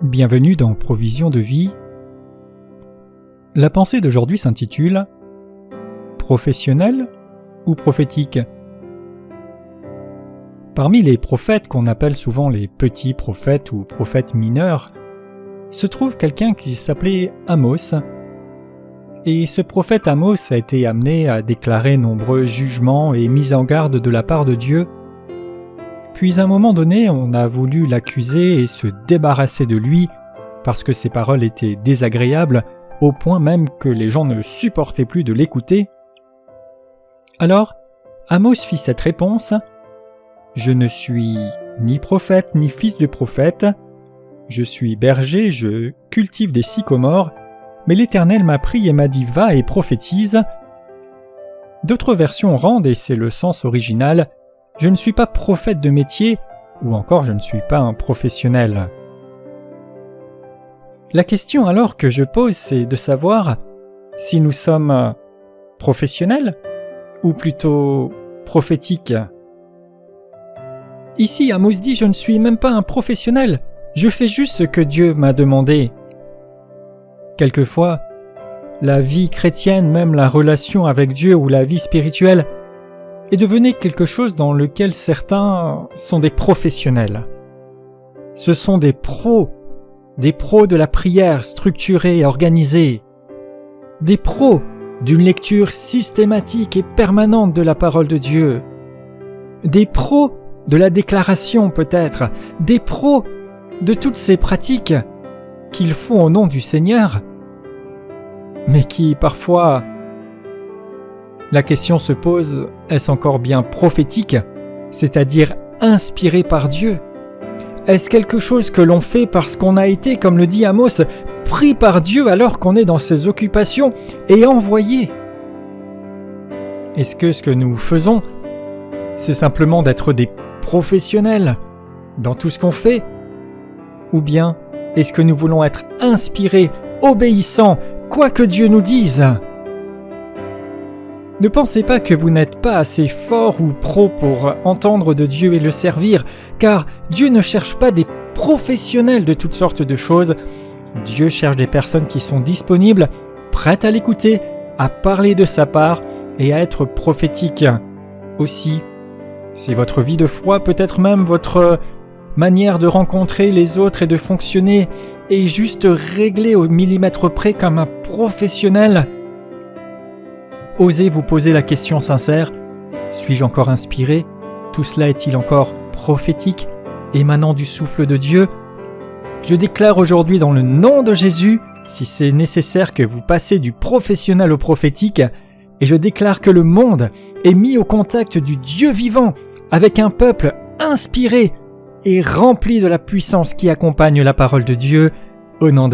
Bienvenue dans Provision de vie. La pensée d'aujourd'hui s'intitule « Professionnel ou prophétique ?» Parmi les prophètes qu'on appelle souvent les petits prophètes ou prophètes mineurs, se trouve quelqu'un qui s'appelait Amos. Et ce prophète Amos a été amené à déclarer nombreux jugements et mises en garde de la part de Dieu. Puis à un moment donné, on a voulu l'accuser et se débarrasser de lui parce que ses paroles étaient désagréables au point même que les gens ne supportaient plus de l'écouter. Alors, Amos fit cette réponse « Je ne suis ni prophète ni fils de prophète. Je suis berger, je cultive des sycomores, mais l'Éternel m'a pris et m'a dit « Va et prophétise ». D'autres versions rendent, et c'est le sens original, « Je ne suis pas prophète de métier » ou encore « Je ne suis pas un professionnel ». La question alors que je pose, c'est de savoir si nous sommes professionnels ou plutôt prophétiques. Ici, Amos dit « Je ne suis même pas un professionnel, je fais juste ce que Dieu m'a demandé ». Quelquefois, la vie chrétienne, même la relation avec Dieu ou la vie spirituelle, est devenue quelque chose dans lequel certains sont des professionnels. Ce sont des pros de la prière structurée et organisée, des pros d'une lecture systématique et permanente de la parole de Dieu, des pros de la déclaration peut-être, des pros de toutes ces pratiques qu'ils font au nom du Seigneur, mais qui parfois, la question se pose, est-ce encore bien prophétique, c'est-à-dire inspiré par Dieu ? Est-ce quelque chose que l'on fait parce qu'on a été, comme le dit Amos, pris par Dieu alors qu'on est dans ses occupations et envoyé ? Est-ce que ce que nous faisons, c'est simplement d'être des professionnels dans tout ce qu'on fait ? Ou bien est-ce que nous voulons être inspirés, obéissants, quoi que Dieu nous dise ? Ne pensez pas que vous n'êtes pas assez fort ou pro pour entendre de Dieu et le servir, car Dieu ne cherche pas des professionnels de toutes sortes de choses. Dieu cherche des personnes qui sont disponibles, prêtes à l'écouter, à parler de sa part et à être prophétiques. Aussi, c'est votre vie de foi, peut-être même votre manière de rencontrer les autres et de fonctionner est juste réglée au millimètre près comme un professionnel. Osez vous poser la question sincère, suis-je encore inspiré ? Tout cela est-il encore prophétique, émanant du souffle de Dieu ? Je déclare aujourd'hui dans le nom de Jésus, si c'est nécessaire que vous passez du professionnel au prophétique, et je déclare que le monde est mis au contact du Dieu vivant, avec un peuple inspiré et rempli de la puissance qui accompagne la parole de Dieu, au nom de Jésus.